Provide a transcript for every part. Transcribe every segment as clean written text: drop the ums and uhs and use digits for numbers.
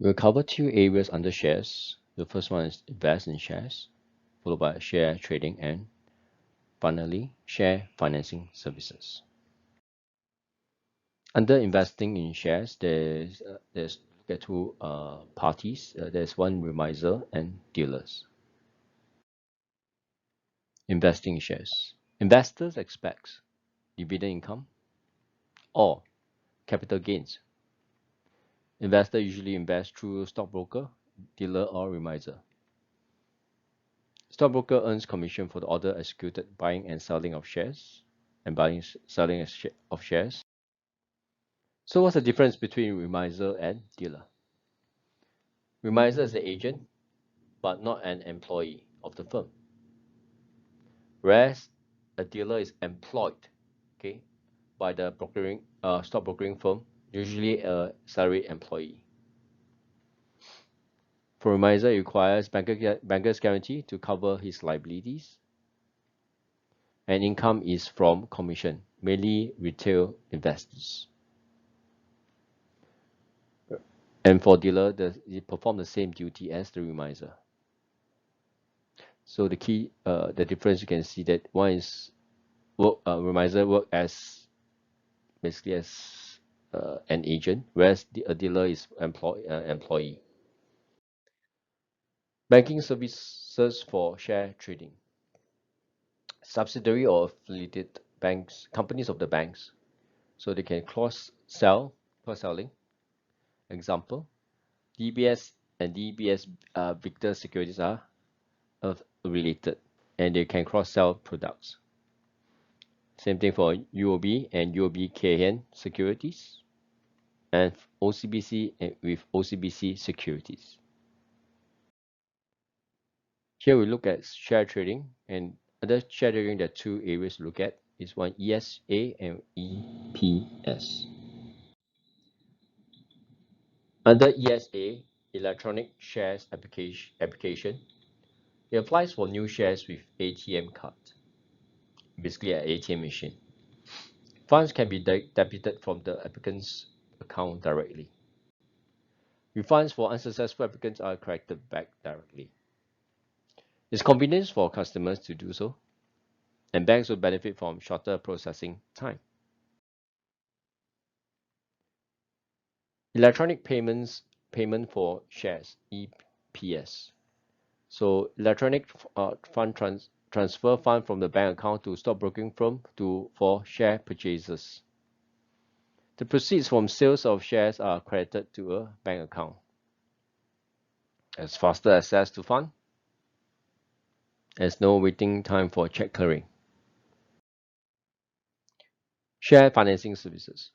We'll cover two areas under shares. The first one is invest in shares, followed by share trading, and finally, share financing services. Under investing in shares, there's two parties. There's one remiser and dealers. Investing in shares. Investors expect dividend income or capital gains. Investor usually invest through stockbroker, dealer, or remiser. Stockbroker earns commission for the order executed buying and selling of shares and selling of shares. So what's the difference between remiser and dealer? Remiser is the agent, but not an employee of the firm. Whereas a dealer is employed, okay, by the stockbrokering firm, usually a salaried employee. For remiser, it requires banker's guarantee to cover his liabilities, and income is from commission, mainly retail investors. And for dealer, they perform the same duty as the remiser. So the difference, you can see that one is remiser work as basically as an agent, whereas a dealer is employee. Banking services for share trading. Subsidiary or affiliated banks, companies of the banks, so they can cross-selling. Example, DBS and DBS Victor Securities are related, and they can cross-sell products. Same thing for UOB and UOB KN Securities, and OCBC with OCBC Securities. Here we look at share trading, and other share trading, there are two areas to look at. Is one ESA and EPS. Under ESA, Electronic Shares Application, it applies for new shares with ATM card, basically an ATM machine. Funds can be debited from the applicant's account directly. Refunds for unsuccessful applicants are credited back directly. It's convenient for customers to do so, and banks will benefit from shorter processing time. Electronic payment for shares, EPS. So electronic fund transfer fund from the bank account to stockbroking firm for share purchases. The proceeds from sales of shares are credited to a bank account. There's faster access to fund. There's no waiting time for check clearing. Share financing services.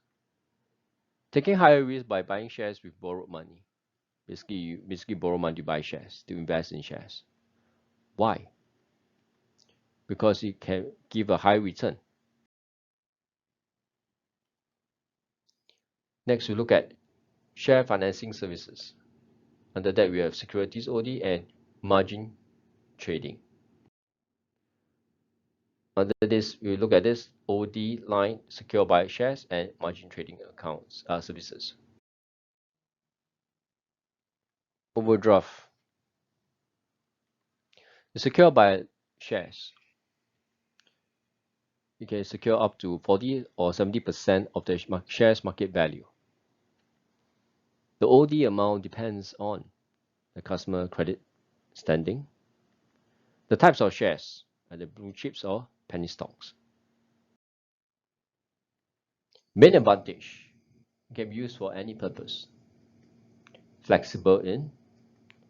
Taking higher risk by buying shares with borrowed money. Basically, you borrow money to buy shares, to invest in shares. Why? Because it can give a high return. Next, we look at share financing services. Under that, we have securities OD and margin trading. Under this, we look at this OD line, secured by shares, and margin trading accounts services. Overdraft. Secured by shares. You can secure up to 40 or 70% of the shares market value. The OD amount depends on the customer credit standing, the types of shares, either blue chips or penny stocks. Main advantage, can be used for any purpose. Flexible in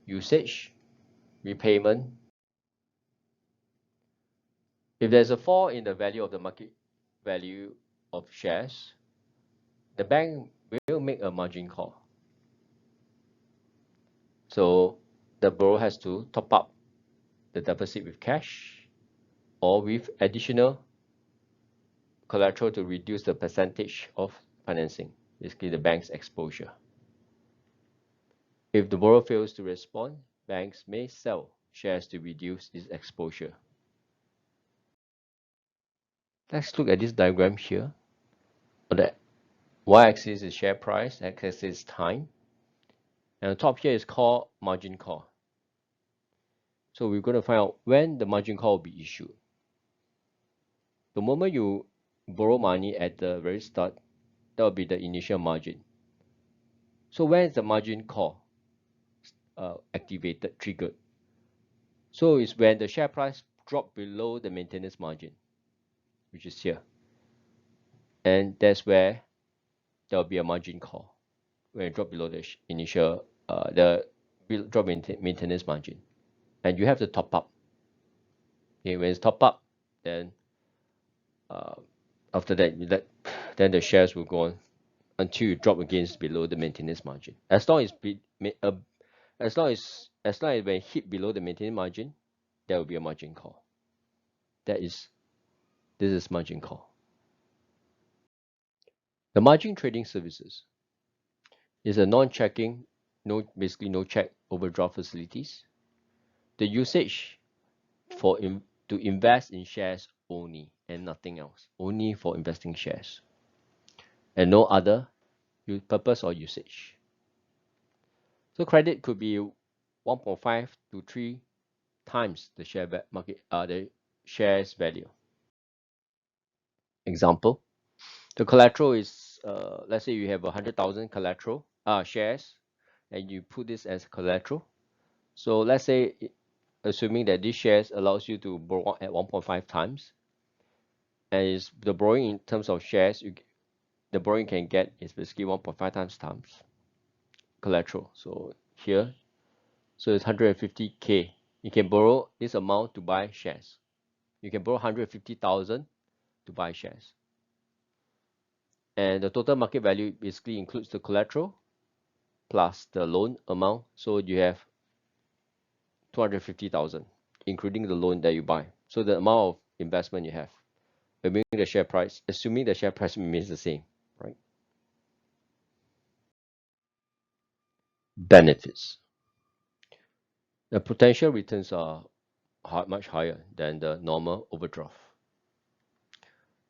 usage, repayment. If there's a fall in the value of the market value of shares, the bank will make a margin call. So the borrower has to top up the deficit with cash or with additional collateral to reduce the percentage of financing, basically the bank's exposure. If the borrower fails to respond, banks may sell shares to reduce its exposure. Let's look at this diagram here. On the y-axis is share price, x-axis is time, And the top here is called margin call. So we're going to find out when the margin call will be issued. The moment you borrow money at the very start, that will be the initial margin. So when is the margin call activated, triggered? So it's when the share price drop below the maintenance margin, which is here. And that's where there will be a margin call, when it drop below the initial, drop maintenance margin. And you have to top up. Okay, when it's top up, then after that, then the shares will go on until you drop against below the maintenance margin. As long as when it hit below the maintenance margin, there will be a margin call. This is margin call. The margin trading services is a non-checking, basically no check overdraft facilities. The usage to invest in shares only and nothing else, only for investing shares, and no other purpose or usage. So credit could be 1.5 to 3 times the the shares value. Example, the collateral is, let's say you have 100,000 collateral shares, and you put this as collateral. So let's say, assuming that these shares allows you to borrow at 1.5 times, and is the borrowing in terms of shares, the borrowing can get is basically 1.5 times collateral. So here, so it's 150k. You can borrow this amount to buy shares. You can borrow 150,000 to buy shares. And the total market value basically includes the collateral plus the loan amount. So you have 250,000, including the loan that you buy. So the amount of investment you have, assuming the share price remains the same, right? Benefits. The potential returns are much higher than the normal overdraft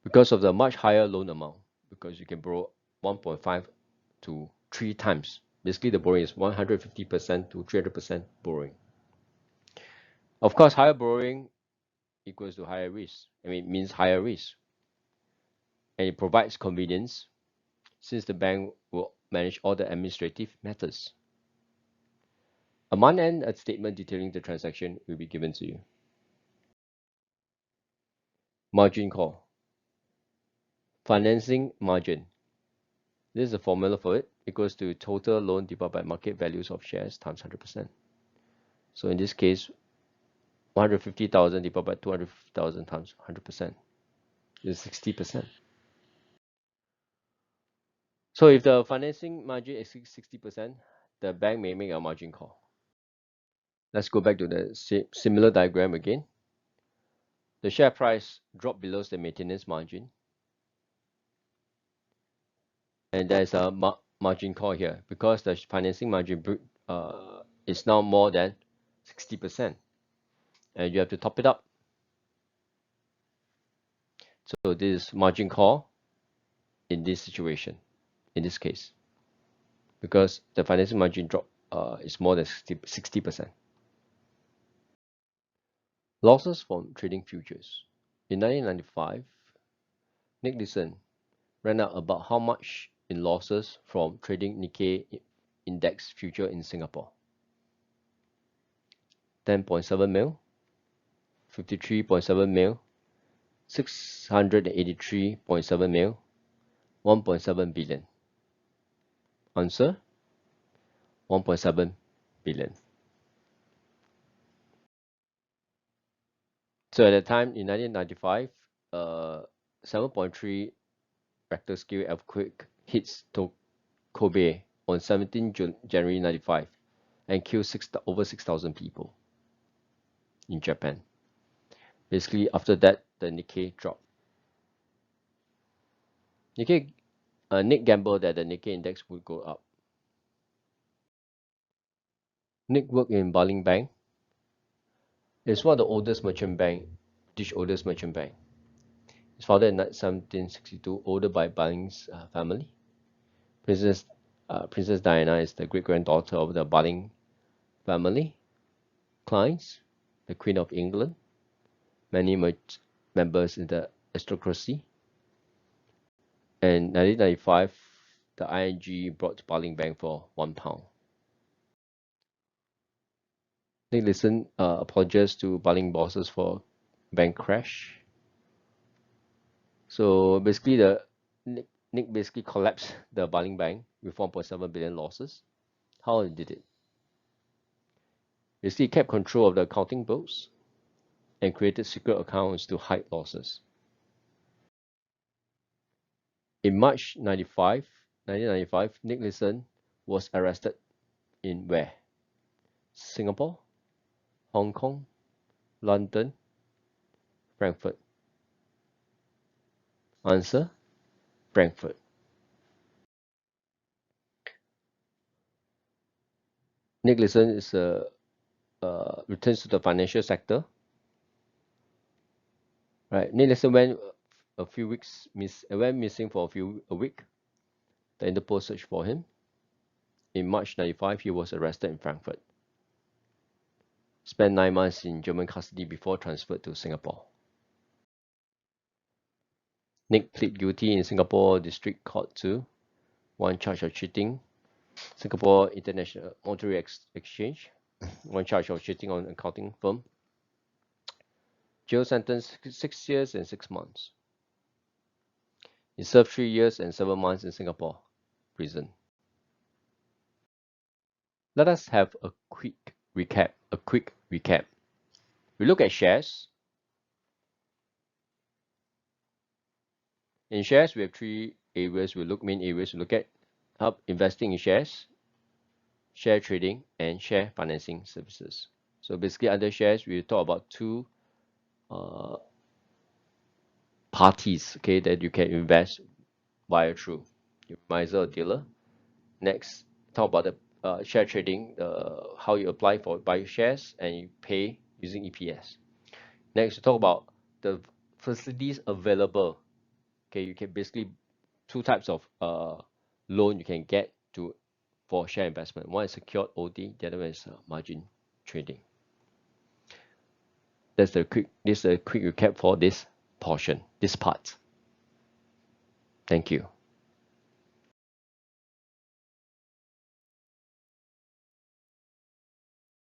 because of the much higher loan amount, because you can borrow 1.5 to 3 times. Basically, the borrowing is 150% to 300% borrowing. Of course, higher borrowing equals to higher risk. Means higher risk. And it provides convenience, since the bank will manage all the administrative matters. A month-end statement detailing the transaction will be given to you. Margin call. Financing margin. This is the formula for it. Equals to total loan divided by market values of shares times 100%. So in this case, 150,000 divided by 250,000 times 100% is 60%. So if the financing margin is 60%, the bank may make a margin call. Let's go back to the similar diagram again. The share price dropped below the maintenance margin, and there's a margin call here because the financing margin is now more than 60%, and you have to top it up. So this is margin call in this situation, in this case, because the financing margin drop is more than 60%. Losses from trading futures. In 1995, Nicholson ran out about how much in losses from trading Nikkei index future in Singapore. 10.7 mil, 53.7 mil, 683.7 mil, 1.7 billion. Answer: 1.7 billion. So at the time in 1995, 7.3 Richter scale earthquake hits Kobe on 17 January 95 and kills over 6,000 people in Japan. Basically, after that, the Nikkei dropped. Nick gambled that the Nikkei index would go up. Nick worked in Baling Bank. It's one of the oldest merchant bank, British oldest merchant bank. It's founded in 1762, ordered by Baling's family. Business Princess Diana is the great-granddaughter of the Baling family clients, the Queen of England, many members in the aristocracy. And 1995, the ING brought Baling Bank for £1. Nick Leeson apologized to Baling bosses for bank crash. So basically, Nick basically collapsed the Baling Bank with 1.7 billion losses. How he did it? Basically, he kept control of the accounting books and created secret accounts to hide losses. In March 1995, Nick Leeson was arrested in where? Singapore, Hong Kong, London, Frankfurt. Answer: Frankfurt. Nick Leeson is returns to the financial sector. Right, Nick Leeson went went missing for a week. The Interpol searched for him. In March 1995, he was arrested in Frankfurt. Spent 9 months in German custody before transferred to Singapore. Nick pleaded guilty in Singapore District Court to one charge of cheating, Singapore International Monetary Exchange, one charge of cheating on an accounting firm. Jail sentence 6 years and 6 months. He served 3 years and 7 months in Singapore prison. Let us have a quick recap. We look at shares. In shares, we have 3 areas main areas we look at: help investing in shares, share trading, and share financing services. So basically, under shares, we talk about 2 parties, okay, that you can invest via through your advisor or dealer. Next, talk about the share trading, how you apply for buy shares and you pay using EPS. Next, we talk about the facilities available. Okay, you can basically 2 types of loan you can get for share investment. One is secured OD, the other one is margin trading. This is a quick recap for this part. Thank you.